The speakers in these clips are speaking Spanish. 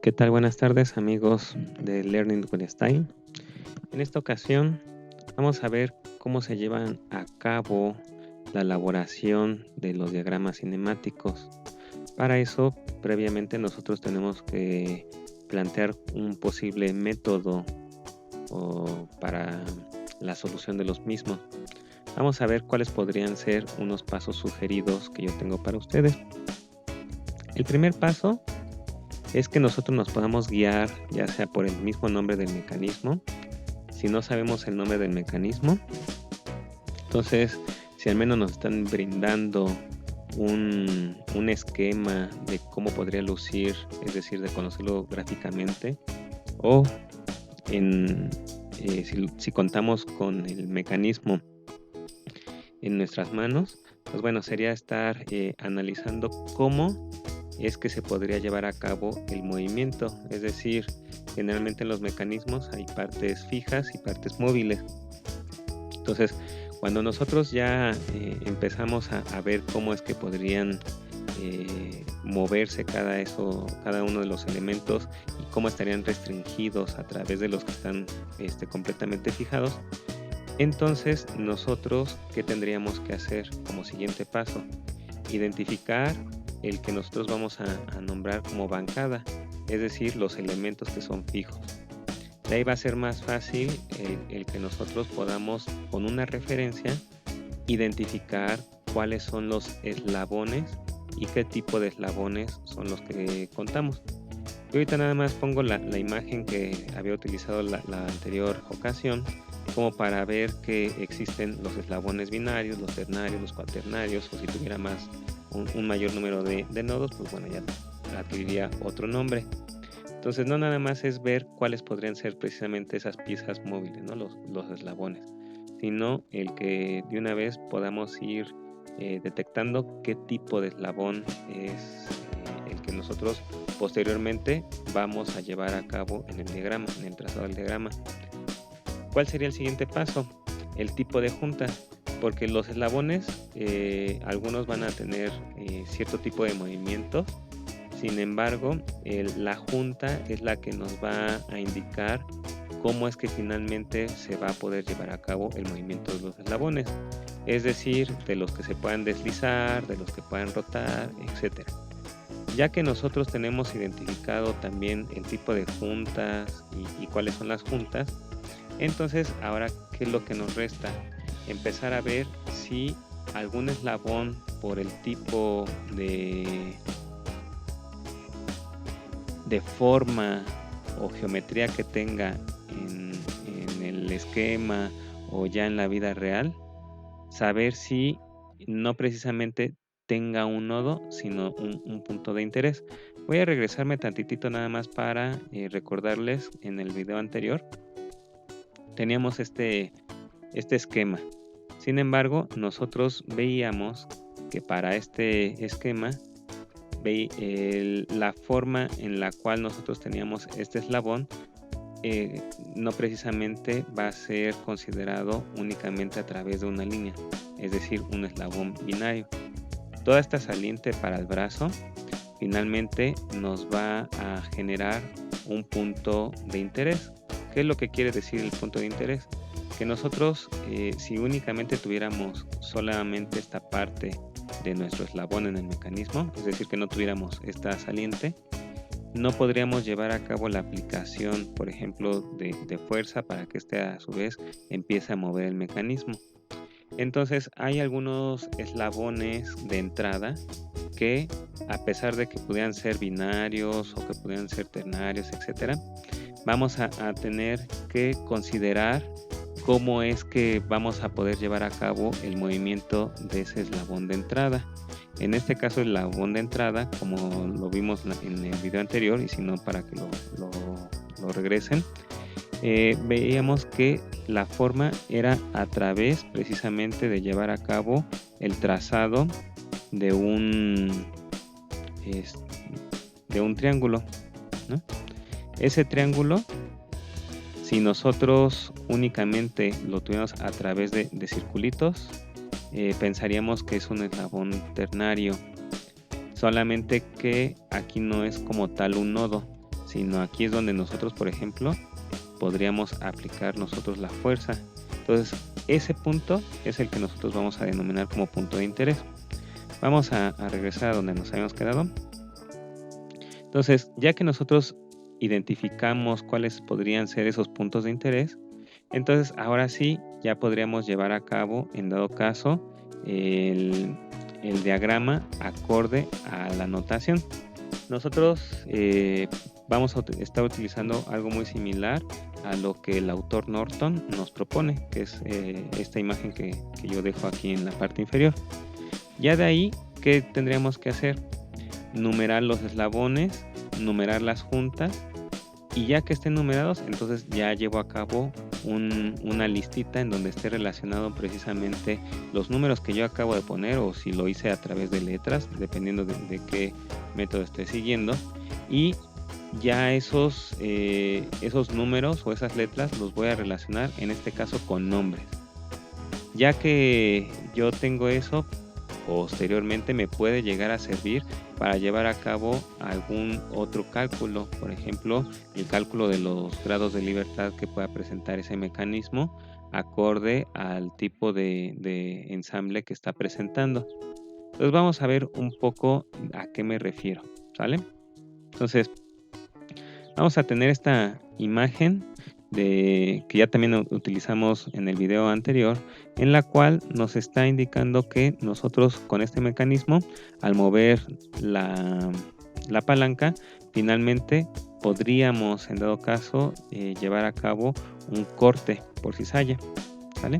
¿Qué tal? Buenas tardes, amigos de Learning with Stein. En esta ocasión vamos a ver cómo se llevan a cabo la elaboración de los diagramas cinemáticos. Para eso, previamente nosotros tenemos que plantear un posible método para la solución de los mismos. Vamos a ver cuáles podrían ser unos pasos sugeridos que yo tengo para ustedes. El primer paso es que nosotros nos podamos guiar ya sea por el mismo nombre del mecanismo. Si no sabemos el nombre del mecanismo, entonces si al menos nos están brindando un esquema de cómo podría lucir, es decir, de conocerlo gráficamente, o si contamos con el mecanismo en nuestras manos, pues bueno, sería estar analizando cómo es que se podría llevar a cabo el movimiento. Es decir, generalmente en los mecanismos hay partes fijas y partes móviles. Entonces, cuando nosotros ya empezamos a ver cómo es que podrían moverse cada uno de los elementos y cómo estarían restringidos a través de los que están completamente fijados, entonces nosotros, ¿qué tendríamos que hacer como siguiente paso? Identificar el que nosotros vamos a nombrar como bancada, es decir, los elementos que son fijos. De ahí va a ser más fácil el que nosotros podamos, con una referencia, identificar cuáles son los eslabones y qué tipo de eslabones son los que contamos. Y ahorita nada más pongo la imagen que había utilizado la anterior ocasión, como para ver que existen los eslabones binarios, los ternarios, los cuaternarios, o si tuviera un mayor número de nodos, pues bueno, ya adquiriría otro nombre. Entonces no nada más es ver cuáles podrían ser precisamente esas piezas móviles, ¿no? Los eslabones, sino el que de una vez podamos ir detectando qué tipo de eslabón es el que nosotros posteriormente vamos a llevar a cabo en el diagrama, en el trazado del diagrama. ¿Cuál sería el siguiente paso? El tipo de junta, porque los eslabones, algunos van a tener cierto tipo de movimiento. Sin embargo, la junta es la que nos va a indicar cómo es que finalmente se va a poder llevar a cabo el movimiento de los eslabones. Es decir, de los que se puedan deslizar, de los que puedan rotar, etc. Ya que nosotros tenemos identificado también el tipo de juntas y cuáles son las juntas, entonces ahora, ¿qué es lo que nos resta? Empezar a ver si algún eslabón por el tipo de forma o geometría que tenga en el esquema o ya en la vida real, saber si no precisamente tenga un nodo, sino un punto de interés. Voy a regresarme tantitito nada más para recordarles en el video anterior. Teníamos este esquema. Sin embargo, nosotros veíamos que para este esquema, la forma en la cual nosotros teníamos este eslabón no precisamente va a ser considerado únicamente a través de una línea, es decir, un eslabón binario. Toda esta saliente para el brazo finalmente nos va a generar un punto de interés. ¿Qué es lo que quiere decir el punto de interés? Que nosotros, si únicamente tuviéramos solamente esta parte de nuestro eslabón en el mecanismo, es decir, que no tuviéramos esta saliente, no podríamos llevar a cabo la aplicación, por ejemplo, de fuerza para que este a su vez empiece a mover el mecanismo. Entonces hay algunos eslabones de entrada que, a pesar de que pudieran ser binarios o que pudieran ser ternarios, etcétera, vamos a tener que considerar cómo es que vamos a poder llevar a cabo el movimiento de ese eslabón de entrada. En este caso, el eslabón de entrada, como lo vimos en el video anterior, y si no, para que lo regresen, veíamos que la forma era a través precisamente de llevar a cabo el trazado de un triángulo, ¿no? Ese triángulo, si nosotros únicamente lo tuviéramos a través de circulitos, pensaríamos que es un eslabón ternario, solamente que aquí no es como tal un nodo, sino aquí es donde nosotros, por ejemplo, podríamos aplicar nosotros la fuerza. Entonces, ese punto es el que nosotros vamos a denominar como punto de interés. Vamos a regresar a donde nos habíamos quedado. Entonces, ya que nosotros identificamos cuáles podrían ser esos puntos de interés, entonces ahora sí ya podríamos llevar a cabo, en dado caso, el diagrama acorde a la notación. Nosotros vamos a estar utilizando algo muy similar a lo que el autor Norton nos propone, que es esta imagen que yo dejo aquí en la parte inferior. Ya de ahí, ¿qué tendríamos que hacer? Numerar los eslabones, numerar las juntas, y ya que estén numerados, entonces ya llevo a cabo una listita en donde esté relacionado precisamente los números que yo acabo de poner, o si lo hice a través de letras, dependiendo de qué método esté siguiendo, y ya esos números o esas letras los voy a relacionar, en este caso, con nombres. Ya que yo tengo eso, posteriormente me puede llegar a servir para llevar a cabo algún otro cálculo, por ejemplo, el cálculo de los grados de libertad que pueda presentar ese mecanismo acorde al tipo de ensamble que está presentando. Entonces vamos a ver un poco a qué me refiero, ¿sale? Entonces vamos a tener esta imagen que ya también utilizamos en el video anterior, en la cual nos está indicando que nosotros con este mecanismo, al mover la palanca, finalmente podríamos, en dado caso, llevar a cabo un corte por cizalla, ¿sale?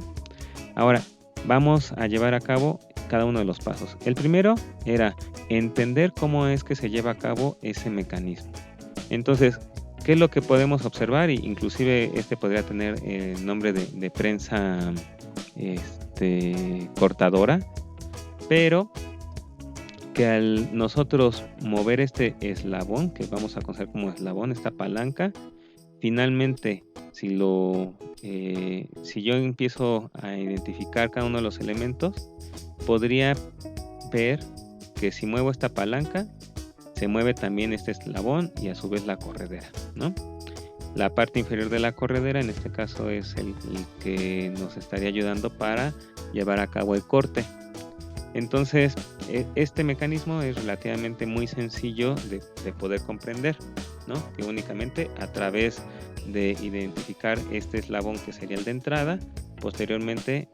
Ahora vamos a llevar a cabo cada uno de los pasos. El primero era entender cómo es que se lleva a cabo ese mecanismo. Entonces, ¿qué es lo que podemos observar? Inclusive este podría tener el nombre de prensa cortadora, pero que al nosotros mover este eslabón, que vamos a considerar como eslabón, esta palanca, finalmente, si yo empiezo a identificar cada uno de los elementos, podría ver que si muevo esta palanca, se mueve también este eslabón y a su vez la corredera, ¿no? La parte inferior de la corredera, en este caso, es el que nos estaría ayudando para llevar a cabo el corte. Entonces, este mecanismo es relativamente muy sencillo de poder comprender, ¿no? Que únicamente a través de identificar este eslabón, que sería el de entrada, posteriormente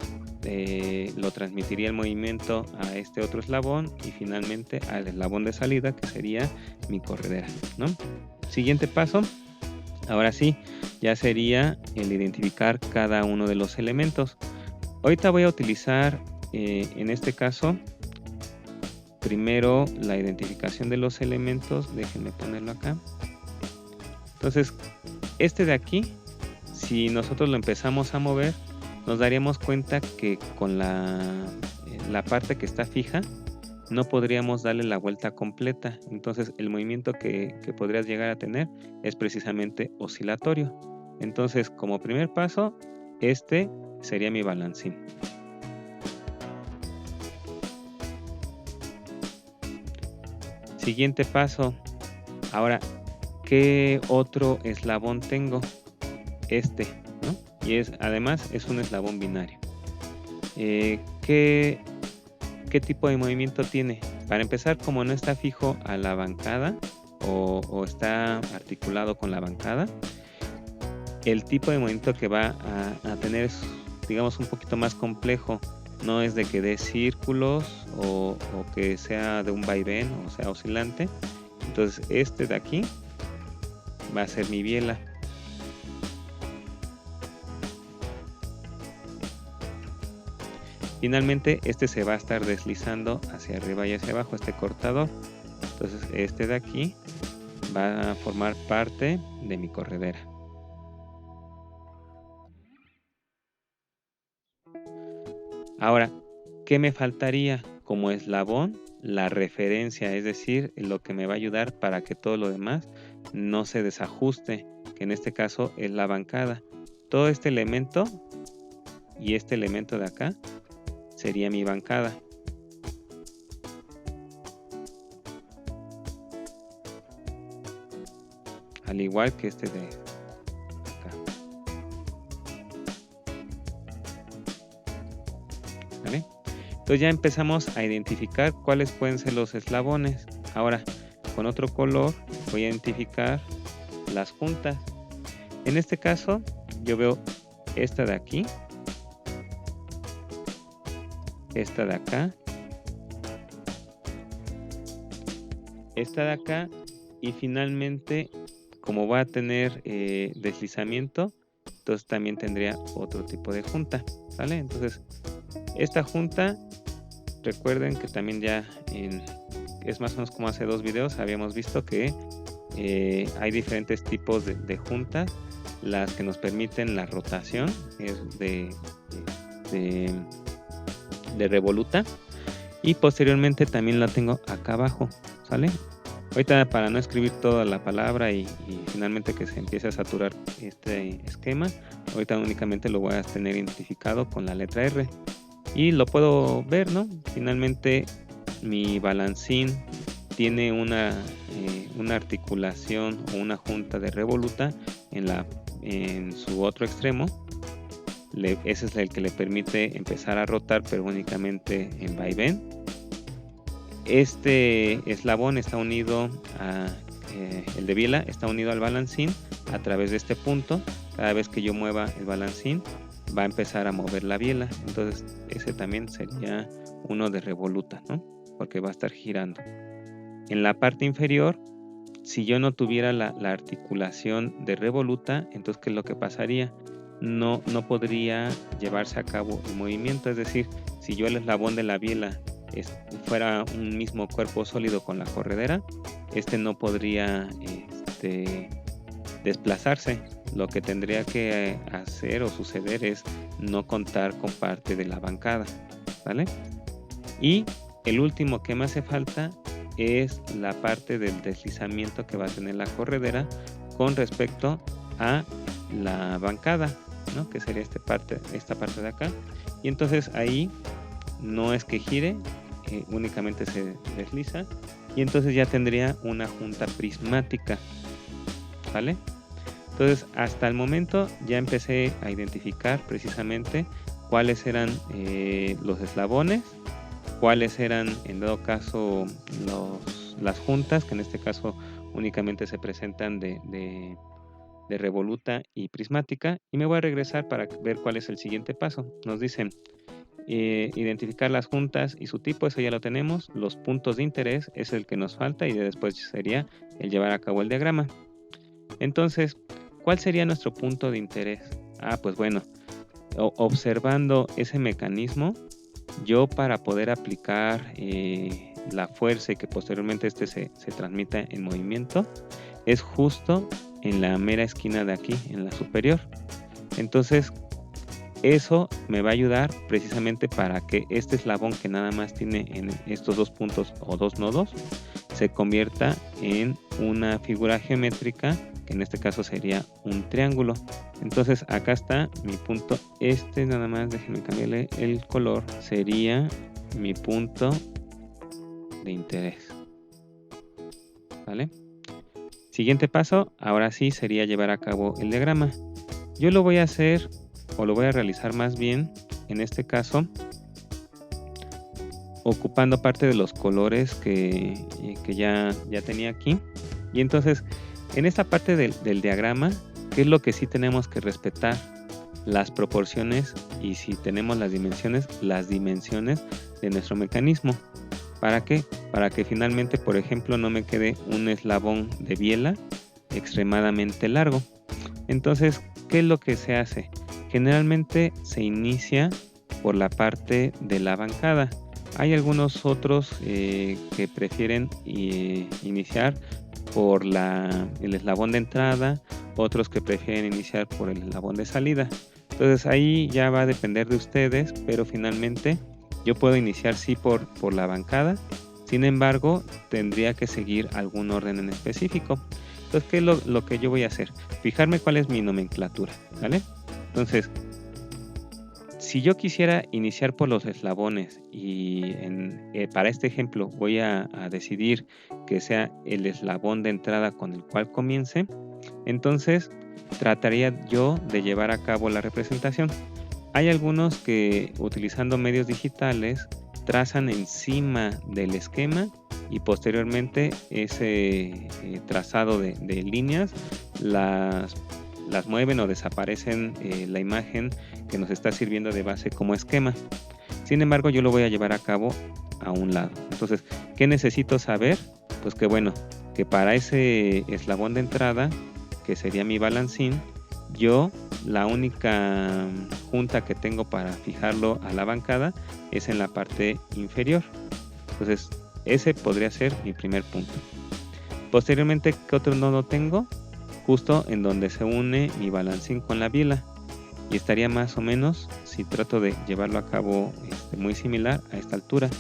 lo transmitiría el movimiento a este otro eslabón y finalmente al eslabón de salida, que sería mi corredera, ¿no? Siguiente paso, ahora sí, ya sería el identificar cada uno de los elementos. Ahorita voy a utilizar, en este caso, primero la identificación de los elementos. Déjenme ponerlo acá. Entonces, este de aquí, si nosotros lo empezamos a mover, nos daríamos cuenta que con la parte que está fija, no podríamos darle la vuelta completa. Entonces, el movimiento que podrías llegar a tener es precisamente oscilatorio. Entonces, como primer paso, este sería mi balancín. Siguiente paso. Ahora, ¿qué otro eslabón tengo? Este, ¿no? Y además es un eslabón binario. ¿Qué tipo de movimiento tiene? Para empezar, como no está fijo a la bancada o está articulado con la bancada, el tipo de movimiento que va a tener es, digamos, un poquito más complejo. No es de que dé círculos o que sea de un vaivén o sea oscilante. Entonces este de aquí va a ser mi biela. Finalmente este se va a estar deslizando hacia arriba y hacia abajo, este cortador. Entonces este de aquí va a formar parte de mi corredera. Ahora, ¿qué me faltaría? Como eslabón, la referencia, es decir, lo que me va a ayudar para que todo lo demás no se desajuste, que en este caso es la bancada. Todo este elemento y este elemento de acá sería mi bancada. al igual que este de acá. ¿Vale? Entonces ya empezamos a identificar cuáles pueden ser los eslabones. Ahora, con otro color voy a identificar las juntas. En este caso, yo veo esta de aquí, esta de acá, esta de acá, y finalmente, como va a tener deslizamiento, entonces también tendría otro tipo de junta, ¿vale? Entonces, esta junta, recuerden que también ya es más o menos como hace 2 videos habíamos visto que hay diferentes tipos de juntas, las que nos permiten la rotación es de, de revoluta, y posteriormente también la tengo acá abajo, ¿sale? Ahorita, para no escribir toda la palabra y finalmente que se empiece a saturar este esquema, ahorita únicamente lo voy a tener identificado con la letra R y lo puedo ver, ¿no? Finalmente mi balancín tiene una articulación o una junta de revoluta en su otro extremo. Ese es el que le permite empezar a rotar, pero únicamente en vaivén. Este eslabón está unido el de biela está unido al balancín a través de este punto. Cada vez que yo mueva el balancín va a empezar a mover la biela. Entonces ese también sería uno de revoluta, ¿no? Porque va a estar girando. En la parte inferior, si yo no tuviera la articulación de revoluta, entonces ¿qué es lo que pasaría? No podría llevarse a cabo el movimiento. Es decir, si yo el eslabón de la biela fuera un mismo cuerpo sólido con la corredera, no podría desplazarse. Lo que tendría que hacer o suceder es no contar con parte de la bancada, ¿vale? Y el último que me hace falta es la parte del deslizamiento que va a tener la corredera con respecto a la bancada, ¿no? Que sería esta parte de acá. Y entonces ahí no es que gire, únicamente se desliza, y entonces ya tendría una junta prismática, ¿vale? Entonces hasta el momento ya empecé a identificar precisamente cuáles eran los eslabones, cuáles eran en dado caso las juntas, que en este caso únicamente se presentan de revoluta y prismática, y me voy a regresar para ver cuál es el siguiente paso. Nos dicen identificar las juntas y su tipo, eso ya lo tenemos. Los puntos de interés es el que nos falta y después sería el llevar a cabo el diagrama. Entonces, ¿cuál sería nuestro punto de interés? Pues bueno, observando ese mecanismo, yo para poder aplicar la fuerza y que posteriormente se transmita en movimiento, es justo en la mera esquina de aquí, en la superior. Entonces, eso me va a ayudar precisamente para que este eslabón que nada más tiene en estos 2 puntos o 2 nodos se convierta en una figura geométrica, que en este caso sería un triángulo. Entonces acá está mi punto, nada más déjenme cambiarle el color, sería mi punto de interés, ¿vale? Siguiente paso, ahora sí sería llevar a cabo el diagrama. Yo lo voy a hacer, o lo voy a realizar más bien, en este caso, ocupando parte de los colores que ya tenía aquí. Y entonces, en esta parte del diagrama, ¿qué es lo que sí tenemos que respetar? Las proporciones, y si tenemos las dimensiones de nuestro mecanismo. ¿Para qué? Para que finalmente, por ejemplo, no me quede un eslabón de biela extremadamente largo. Entonces, ¿qué es lo que se hace? Generalmente se inicia por la parte de la bancada. Hay algunos otros que prefieren iniciar por el eslabón de entrada, otros que prefieren iniciar por el eslabón de salida. Entonces ahí ya va a depender de ustedes, pero finalmente yo puedo iniciar sí por la bancada. Sin embargo, tendría que seguir algún orden en específico. Entonces, ¿qué es lo que yo voy a hacer? Fijarme cuál es mi nomenclatura, ¿vale? Entonces, si yo quisiera iniciar por los eslabones y para este ejemplo voy a decidir que sea el eslabón de entrada con el cual comience, Entonces, trataría yo de llevar a cabo la representación. Hay algunos que utilizando medios digitales trazan encima del esquema y posteriormente ese trazado de líneas las mueven o desaparecen la imagen que nos está sirviendo de base como esquema. Sin embargo, yo lo voy a llevar a cabo a un lado. Entonces, ¿qué necesito saber? Pues que bueno, que para ese eslabón de entrada, que sería mi balancín, yo la única junta que tengo para fijarlo a la bancada es en la parte inferior. Entonces, ese podría ser mi primer punto. Posteriormente, ¿qué otro nodo tengo? Justo en donde se une mi balancín con la biela. Y estaría más o menos, si trato de llevarlo a cabo muy similar a esta altura.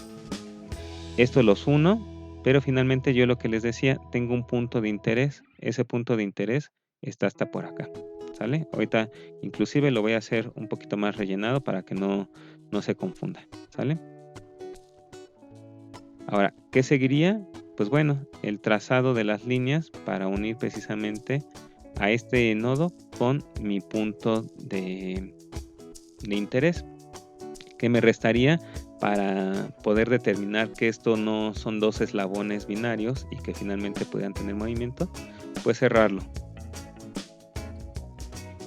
Esto los uno, pero finalmente yo lo que les decía, tengo un punto de interés. Ese punto de interés está hasta por acá, ¿sale? Ahorita inclusive lo voy a hacer un poquito más rellenado para que no se confunda, ¿sale? Ahora, ¿qué seguiría? Pues bueno, el trazado de las líneas para unir precisamente a este nodo con mi punto de interés, que me restaría para poder determinar que esto no son dos eslabones binarios y que finalmente puedan tener movimiento, pues cerrarlo.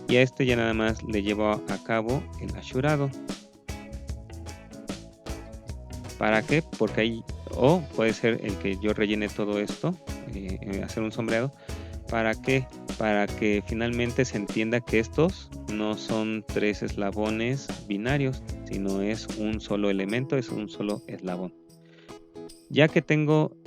Y a este ya nada más le llevo a cabo el ashurado. ¿Para qué? Porque ahí, o puede ser el que yo rellene todo esto, hacer un sombreado. ¿Para qué? Para que finalmente se entienda que estos no son tres eslabones binarios, sino es un solo elemento, es un solo eslabón. Ya que tengo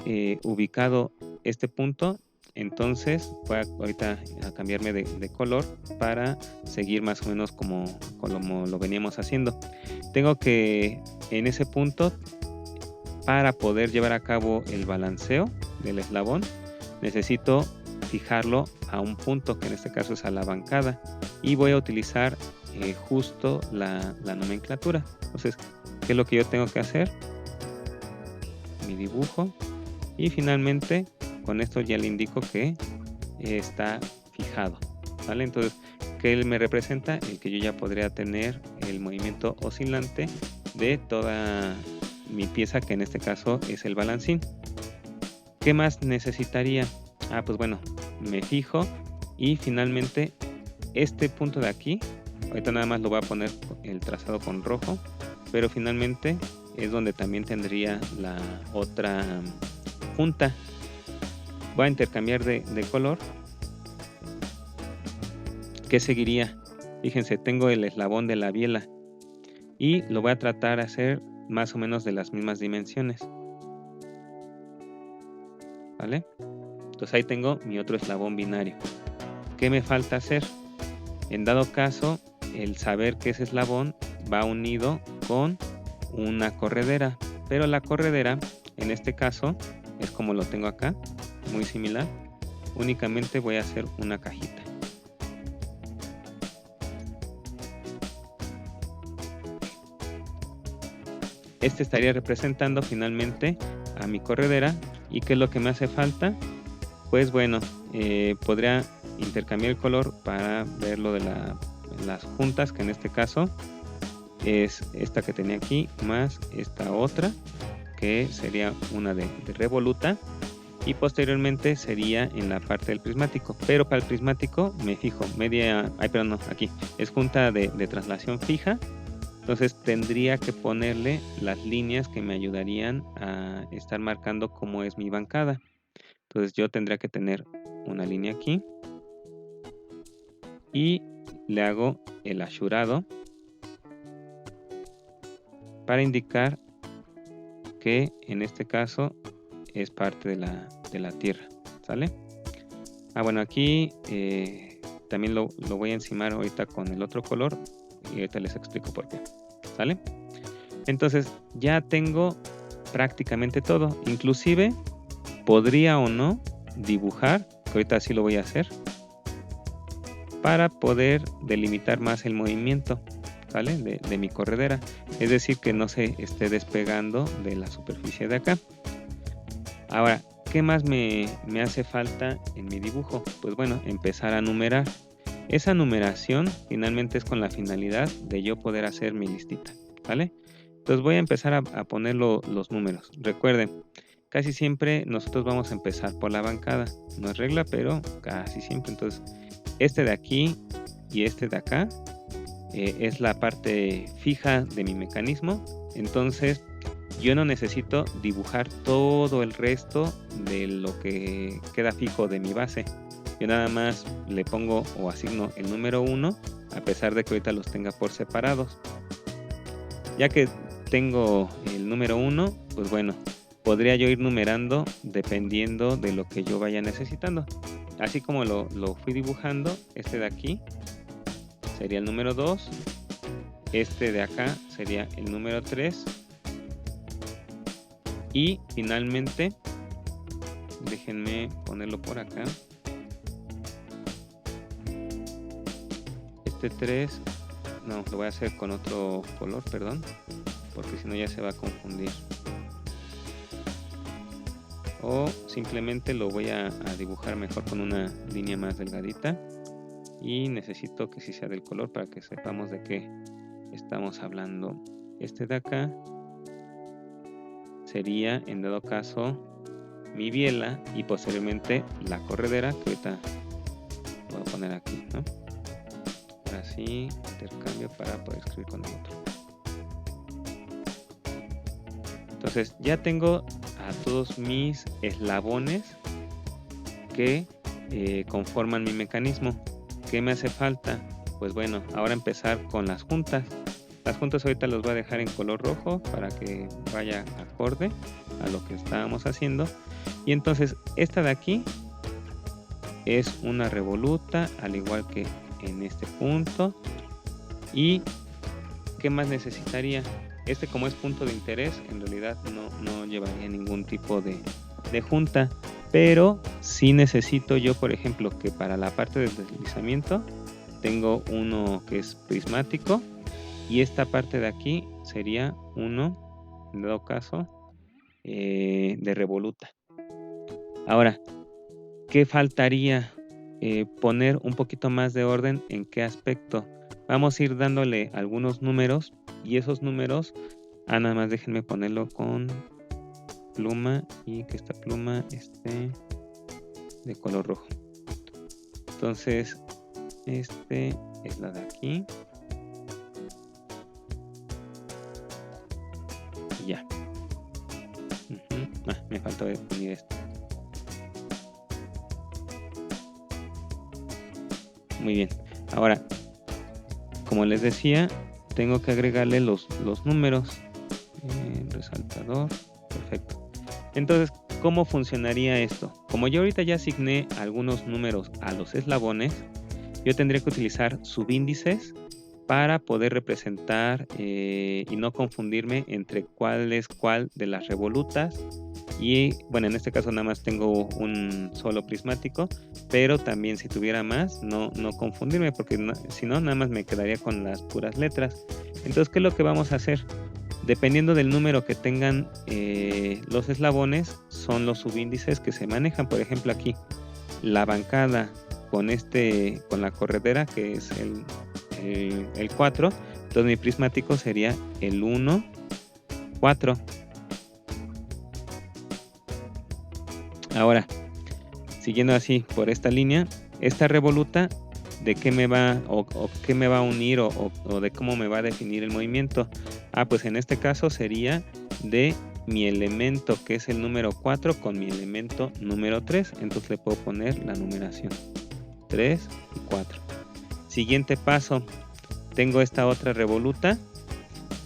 ubicado este punto, entonces voy ahorita a cambiarme de color para seguir más o menos como lo veníamos haciendo. Tengo que en ese punto, para poder llevar a cabo el balanceo del eslabón, necesito fijarlo a un punto, que en este caso es a la bancada, y voy a utilizar justo la nomenclatura. Entonces, ¿qué es lo que yo tengo que hacer? Mi dibujo, y finalmente con esto ya le indico que está fijado, ¿vale? Entonces, ¿qué me representa? El que yo ya podría tener el movimiento oscilante de toda mi pieza, que en este caso es el balancín. ¿Qué más necesitaría? Pues bueno, me fijo y finalmente este punto de aquí, ahorita nada más lo voy a poner el trazado con rojo, pero finalmente es donde también tendría la otra junta. Voy a intercambiar de color. ¿Qué seguiría? Fíjense, tengo el eslabón de la biela y lo voy a tratar de hacer más o menos de las mismas dimensiones, ¿vale? Entonces ahí tengo mi otro eslabón binario. ¿Qué me falta hacer? En dado caso, el saber que ese eslabón va unido con una corredera, pero la corredera en este caso es como lo tengo acá, muy similar. Únicamente voy a hacer una cajita. Este estaría representando finalmente a mi corredera. ¿Y qué es lo que me hace falta? Pues bueno, podría intercambiar el color para ver lo de las juntas, que en este caso es esta que tenía aquí más esta otra, que sería una de revoluta, y posteriormente sería en la parte del prismático. Pero para el prismático me fijo aquí es junta de traslación fija. Entonces tendría que ponerle las líneas que me ayudarían a estar marcando cómo es mi bancada. Entonces yo tendría que tener una línea aquí y le hago el ashurado para indicar que en este caso es parte de la tierra, ¿sale? Bueno, aquí también lo voy a encimar ahorita con el otro color y ahorita les explico por qué, ¿sale? Entonces ya tengo prácticamente todo, inclusive podría o no dibujar, que ahorita sí lo voy a hacer, para poder delimitar más el movimiento, ¿vale? De mi corredera, es decir, que no se esté despegando de la superficie de acá. Ahora, ¿qué más me hace falta en mi dibujo? Pues bueno, empezar a numerar. Esa numeración finalmente es con la finalidad de yo poder hacer mi listita, ¿vale? Entonces voy a empezar a poner los números. Recuerden, casi siempre nosotros vamos a empezar por la bancada. No es regla, pero casi siempre. Entonces, este de aquí y este de acá es la parte fija de mi mecanismo. Entonces, yo no necesito dibujar todo el resto de lo que queda fijo de mi base. Yo nada más le pongo o asigno el número 1, a pesar de que ahorita los tenga por separados. Ya que tengo el número 1, pues bueno, podría yo ir numerando dependiendo de lo que yo vaya necesitando. Así como lo fui dibujando, este de aquí sería el número 2, este de acá sería el número 3 y finalmente, déjenme ponerlo por acá, este 3, no, lo voy a hacer con otro color, perdón, porque si no ya se va a confundir. O simplemente lo voy a dibujar mejor con una línea más delgadita. Y necesito que sí sea del color para que sepamos de qué estamos hablando. Este de acá sería, en dado caso, mi biela y posteriormente la corredera, que ahorita voy a poner aquí, ¿no? Ahora sí, intercambio para poder escribir con el otro. Entonces ya tengo a todos mis eslabones que conforman mi mecanismo. ¿Qué me hace falta? Pues bueno, ahora empezar con las juntas. Las juntas ahorita los voy a dejar en color rojo para que vaya acorde a lo que estábamos haciendo. Y entonces esta de aquí es una revoluta, al igual que en este punto. ¿Y qué más necesitaría? Este, como es punto de interés, en realidad no llevaría ningún tipo de junta. Pero sí necesito yo, por ejemplo, que para la parte del deslizamiento tengo uno que es prismático y esta parte de aquí sería uno, en dado caso, de revoluta. Ahora, ¿qué faltaría? Poner un poquito más de orden. ¿En qué aspecto? Vamos a ir dándole algunos números y esos números, nada más déjenme ponerlo con pluma y que esta pluma esté de color rojo. Entonces este es la de aquí y ya. Me falta unir esto. Muy bien, ahora como les decía, tengo que agregarle los números. Resaltador, perfecto. Entonces, ¿cómo funcionaría esto? Como yo ahorita ya asigné algunos números a los eslabones, yo tendría que utilizar subíndices para poder representar y no confundirme entre cuál es cuál de las revolutas. Y bueno, en este caso nada más tengo un solo prismático, pero también si tuviera más, no confundirme, porque si no, nada más me quedaría con las puras letras. Entonces, ¿qué es lo que vamos a hacer? Dependiendo del número que tengan los eslabones, son los subíndices que se manejan. Por ejemplo, aquí la bancada con la corredera, que es el 4, entonces mi prismático sería el 1, 4. Ahora, siguiendo así por esta línea, esta revoluta, ¿de qué me va o qué me va a unir o de cómo me va a definir el movimiento? Pues en este caso sería de mi elemento, que es el número 4, con mi elemento número 3. Entonces le puedo poner la numeración 3 y 4. Siguiente paso, tengo esta otra revoluta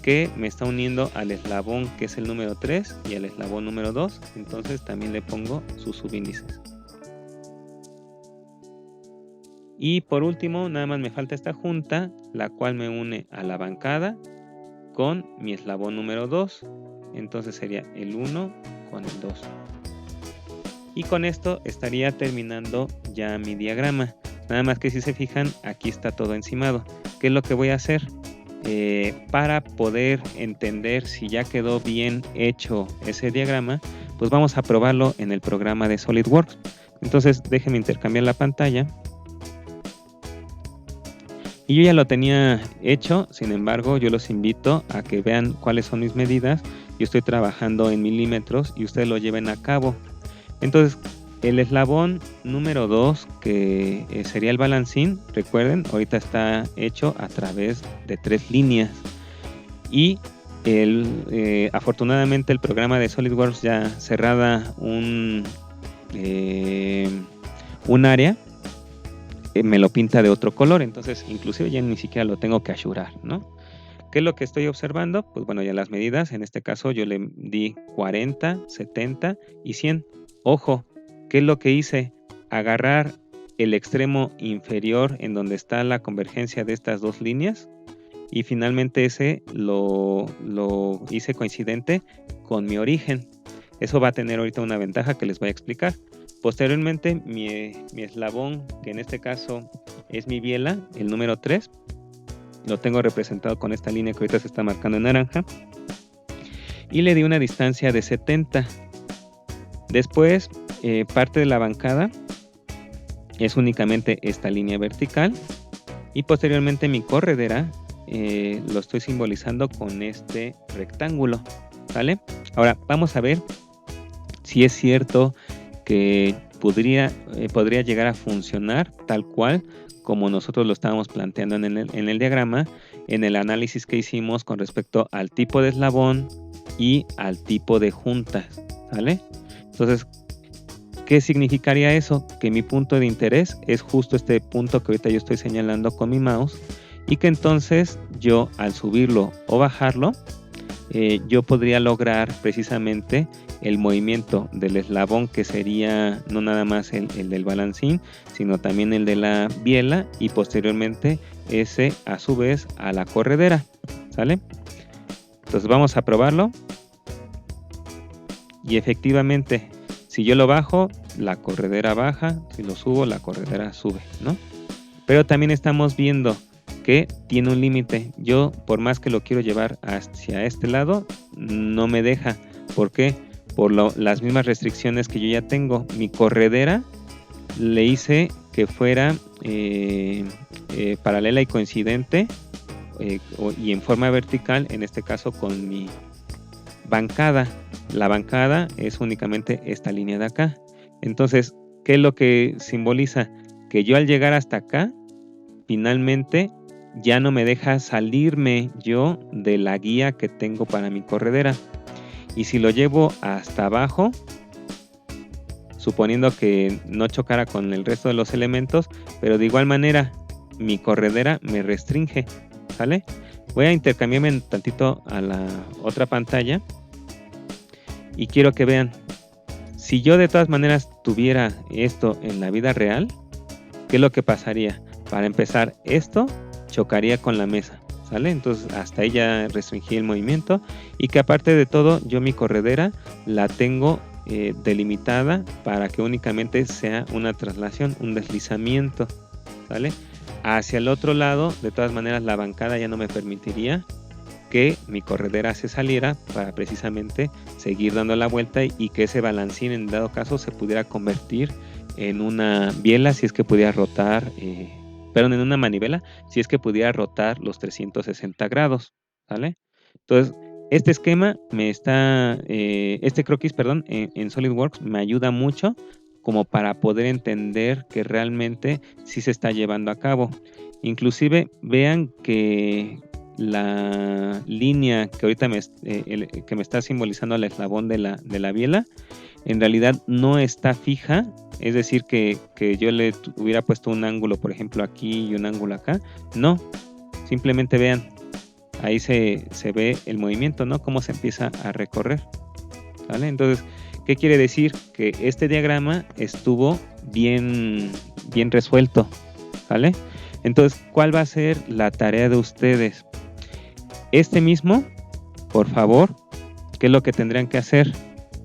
que me está uniendo al eslabón que es el número 3 y al eslabón número 2. Entonces también le pongo sus subíndices. Y por último, nada más me falta esta junta, la cual me une a la bancada con mi eslabón número 2. Entonces sería el 1 con el 2. Y con esto estaría terminando ya mi diagrama. Nada más que si se fijan, aquí está todo encimado. ¿Qué es lo que voy a hacer? Para poder entender si ya quedó bien hecho ese diagrama, pues vamos a probarlo en el programa de SolidWorks. Entonces déjenme intercambiar la pantalla. Y yo ya lo tenía hecho, sin embargo, yo los invito a que vean cuáles son mis medidas. Yo estoy trabajando en milímetros y ustedes lo lleven a cabo. Entonces, el eslabón número 2, que sería el balancín, recuerden, ahorita está hecho a través de 3 líneas. Y afortunadamente el programa de SolidWorks ya cerrada un área, me lo pinta de otro color, entonces inclusive ya ni siquiera lo tengo que ashurar, ¿no? ¿Qué es lo que estoy observando? Pues bueno, ya las medidas, en este caso yo le di 40, 70 y 100. Ojo, ¿qué es lo que hice? Agarrar el extremo inferior en donde está la convergencia de estas dos líneas y finalmente ese lo hice coincidente con mi origen. Eso va a tener ahorita una ventaja que les voy a explicar. Posteriormente, mi eslabón, que en este caso es mi biela, el número 3, lo tengo representado con esta línea que ahorita se está marcando en naranja, y le di una distancia de 70. Después, parte de la bancada es únicamente esta línea vertical, y posteriormente mi corredera lo estoy simbolizando con este rectángulo, ¿vale? Ahora vamos a ver si es cierto que podría llegar a funcionar tal cual como nosotros lo estábamos planteando en el diagrama, en el análisis que hicimos con respecto al tipo de eslabón y al tipo de juntas, ¿vale? Entonces, ¿qué significaría eso? Que mi punto de interés es justo este punto que ahorita yo estoy señalando con mi mouse, y que entonces yo al subirlo o bajarlo, yo podría lograr precisamente el movimiento del eslabón, que sería no nada más el del balancín, sino también el de la biela, y posteriormente ese a su vez a la corredera, ¿sale? Entonces vamos a probarlo, y efectivamente si yo lo bajo, la corredera baja, si lo subo, la corredera sube, ¿no? Pero también estamos viendo que tiene un límite. Yo, por más que lo quiero llevar hacia este lado, no me deja. ¿Por qué? Por las mismas restricciones que yo ya tengo. Mi corredera le hice que fuera paralela y coincidente y en forma vertical, en este caso con mi bancada. La bancada es únicamente esta línea de acá. Entonces, ¿qué es lo que simboliza? Que yo al llegar hasta acá, finalmente ya no me deja salirme yo de la guía que tengo para mi corredera. Y si lo llevo hasta abajo, suponiendo que no chocara con el resto de los elementos, pero de igual manera mi corredera me restringe, ¿sale? Voy a intercambiarme un tantito a la otra pantalla y quiero que vean, si yo de todas maneras tuviera esto en la vida real, ¿qué es lo que pasaría? Para empezar, esto chocaría con la mesa, ¿sale? Entonces hasta ahí ya restringí el movimiento, y que aparte de todo, yo mi corredera la tengo delimitada para que únicamente sea una traslación, un deslizamiento, ¿sale? Hacia el otro lado, de todas maneras, la bancada ya no me permitiría que mi corredera se saliera para precisamente seguir dando la vuelta y que ese balancín en dado caso se pudiera convertir en una biela si es que pudiera rotar, en una manivela si es que pudiera rotar los 360 grados, ¿vale? Entonces, este esquema este croquis, perdón, en SolidWorks me ayuda mucho como para poder entender que realmente sí se está llevando a cabo. Inclusive vean que la línea que ahorita que me está simbolizando el eslabón de la biela, en realidad no está fija, es decir, que yo le hubiera puesto un ángulo, por ejemplo, aquí y un ángulo acá. No, simplemente vean, ahí se ve el movimiento, ¿no? Cómo se empieza a recorrer, ¿vale? Entonces, ¿qué quiere decir? Que este diagrama estuvo bien resuelto, ¿vale? Entonces, ¿cuál va a ser la tarea de ustedes? Este mismo, por favor, ¿qué es lo que tendrían que hacer?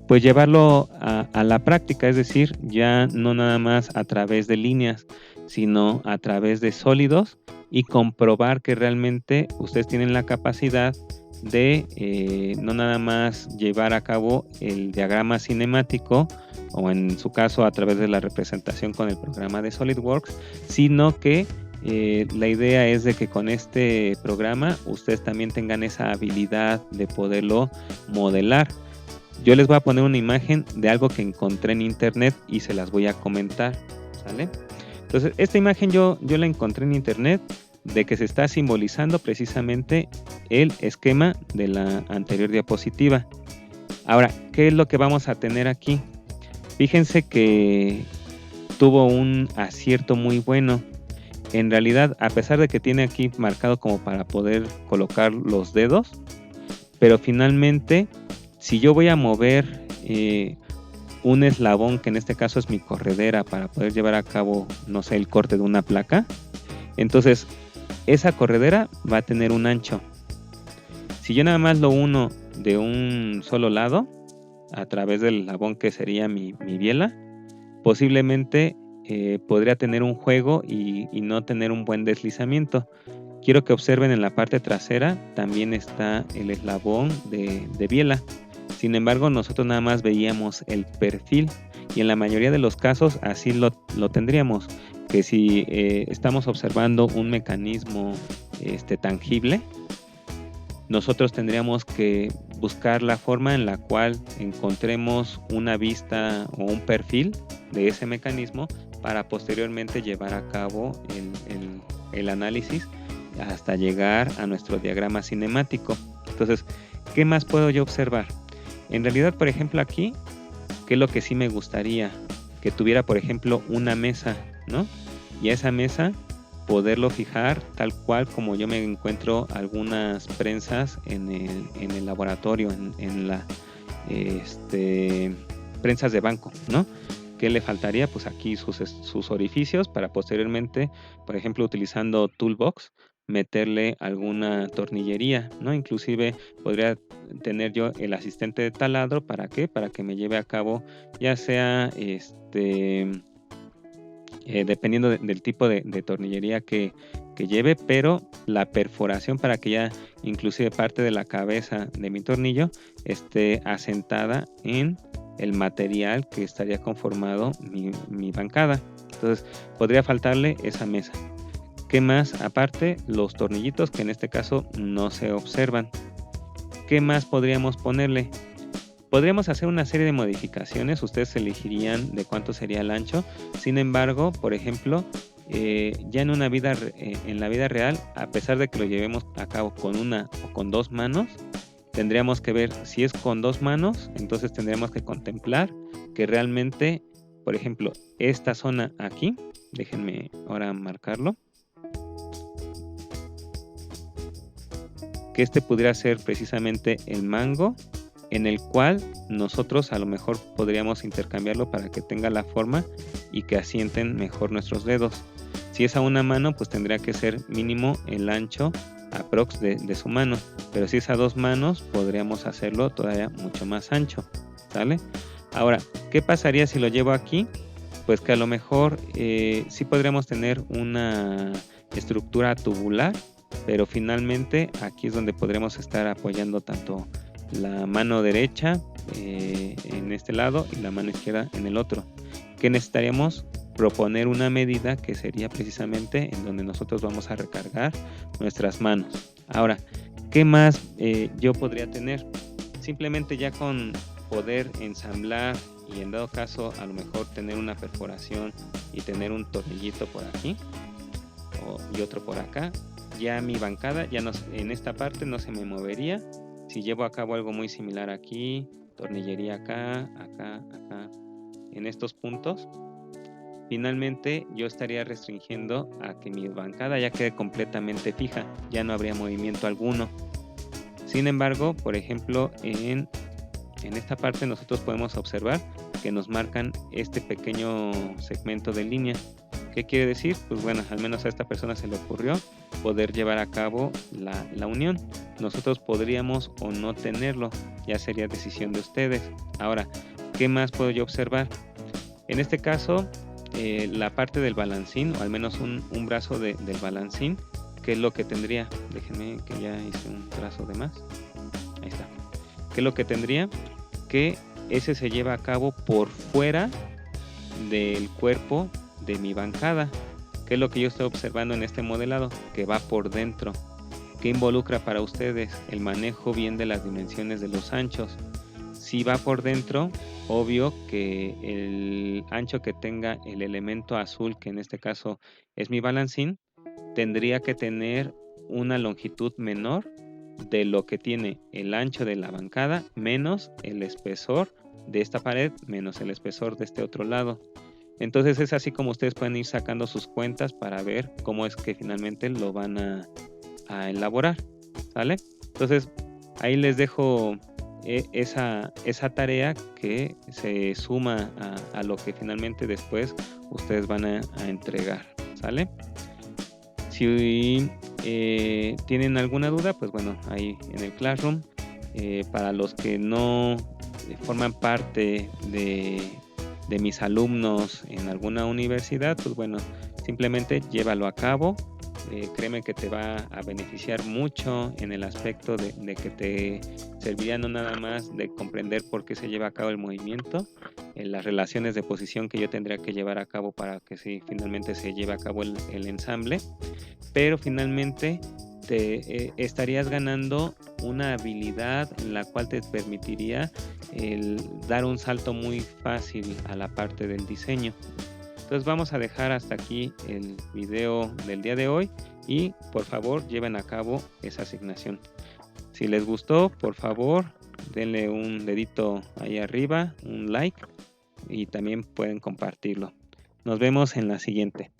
Pues llevarlo a la práctica, es decir, ya no nada más a través de líneas, sino a través de sólidos, y comprobar que realmente ustedes tienen la capacidad de no nada más llevar a cabo el diagrama cinemático o en su caso a través de la representación con el programa de SolidWorks, sino que la idea es de que con este programa ustedes también tengan esa habilidad de poderlo modelar. Yo les voy a poner una imagen de algo que encontré en internet y se las voy a comentar, ¿sale? Entonces, esta imagen yo la encontré en internet de que se está simbolizando precisamente el esquema de la anterior diapositiva. Ahora, ¿qué es lo que vamos a tener aquí? Fíjense que tuvo un acierto muy bueno. En realidad, a pesar de que tiene aquí marcado como para poder colocar los dedos, pero finalmente, si yo voy a mover un eslabón, que en este caso es mi corredera, para poder llevar a cabo, no sé, el corte de una placa, entonces esa corredera va a tener un ancho. Si yo nada más lo uno de un solo lado, a través del eslabón que sería mi biela, posiblemente podría tener un juego y no tener un buen deslizamiento. Quiero que observen en la parte trasera también está el eslabón de biela. Sin embargo, nosotros nada más veíamos el perfil y en la mayoría de los casos así lo tendríamos, que si estamos observando un mecanismo tangible, nosotros tendríamos que buscar la forma en la cual encontremos una vista o un perfil de ese mecanismo para posteriormente llevar a cabo el análisis hasta llegar a nuestro diagrama cinemático. Entonces, ¿qué más puedo yo observar? En realidad, por ejemplo, aquí, ¿qué es lo que sí me gustaría? Que tuviera, por ejemplo, una mesa, ¿no? Y a esa mesa poderlo fijar tal cual como yo me encuentro algunas prensas en el laboratorio, en la prensas de banco, ¿no? ¿Qué le faltaría? Pues aquí sus orificios para posteriormente, por ejemplo, utilizando Toolbox, meterle alguna tornillería, ¿no? Inclusive podría tener yo el asistente de taladro, ¿para qué? Para que me lleve a cabo ya sea dependiendo del tipo de tornillería que lleve, pero la perforación para que ya inclusive parte de la cabeza de mi tornillo esté asentada en el material que estaría conformado mi bancada. Entonces podría faltarle esa mesa. ¿Qué más? Aparte, los tornillitos que en este caso no se observan. ¿Qué más podríamos ponerle? Podríamos hacer una serie de modificaciones, ustedes elegirían de cuánto sería el ancho. Sin embargo, por ejemplo, ya en la vida real, a pesar de que lo llevemos a cabo con una o con dos manos, tendríamos que ver si es con dos manos, entonces tendríamos que contemplar que realmente, por ejemplo, esta zona aquí, déjenme ahora marcarlo, que este pudiera ser precisamente el mango, en el cual nosotros a lo mejor podríamos intercambiarlo para que tenga la forma y que asienten mejor nuestros dedos. Si es a una mano, pues tendría que ser mínimo el ancho aprox de su mano, pero si es a dos manos, podríamos hacerlo todavía mucho más ancho, ¿sale? Ahora, ¿qué pasaría si lo llevo aquí? Pues que a lo mejor sí podríamos tener una estructura tubular, pero finalmente aquí es donde podremos estar apoyando tanto la mano derecha en este lado y la mano izquierda en el otro. ¿Qué necesitaríamos? Proponer una medida que sería precisamente en donde nosotros vamos a recargar nuestras manos. Ahora, ¿qué más yo podría tener? Simplemente ya con poder ensamblar y en dado caso a lo mejor tener una perforación y tener un tornillito por aquí y otro por acá, ya mi bancada ya no, en esta parte no se me movería. Si llevo a cabo algo muy similar aquí, tornillería acá, en estos puntos, finalmente yo estaría restringiendo a que mi bancada ya quede completamente fija, ya no habría movimiento alguno. Sin embargo, por ejemplo, en esta parte nosotros podemos observar que nos marcan este pequeño segmento de línea. ¿Qué quiere decir? Pues bueno, al menos a esta persona se le ocurrió poder llevar a cabo la unión. Nosotros podríamos o no tenerlo, ya sería decisión de ustedes. Ahora, ¿qué más puedo yo observar? En este caso, la parte del balancín, o al menos un brazo del balancín, ¿qué es lo que tendría? Déjenme que ya hice un trazo de más. Ahí está. ¿Qué es lo que tendría? Que ese se lleva a cabo por fuera del cuerpo de mi bancada. ¿Qué es lo que yo estoy observando en este modelado? Que va por dentro. ¿Qué involucra para ustedes? El manejo bien de las dimensiones de los anchos. Si va por dentro, obvio que el ancho que tenga el elemento azul, que en este caso es mi balancín, tendría que tener una longitud menor de lo que tiene el ancho de la bancada menos el espesor de esta pared menos el espesor de este otro lado. Entonces es así como ustedes pueden ir sacando sus cuentas para ver cómo es que finalmente lo van a elaborar, ¿sale? Entonces ahí les dejo esa tarea que se suma a lo que finalmente después ustedes van a entregar, ¿sale? Si tienen alguna duda, pues bueno, ahí en el Classroom. Para los que no forman parte de mis alumnos en alguna universidad, pues bueno, simplemente llévalo a cabo. Créeme que te va a beneficiar mucho en el aspecto de que te serviría no nada más de comprender por qué se lleva a cabo el movimiento, las relaciones de posición que yo tendría que llevar a cabo para que sí, finalmente se lleve a cabo el ensamble, pero finalmente te estarías ganando una habilidad en la cual te permitiría el dar un salto muy fácil a la parte del diseño. Entonces vamos a dejar hasta aquí el video del día de hoy y por favor lleven a cabo esa asignación. Si les gustó, por favor denle un dedito ahí arriba, un like y también pueden compartirlo. Nos vemos en la siguiente.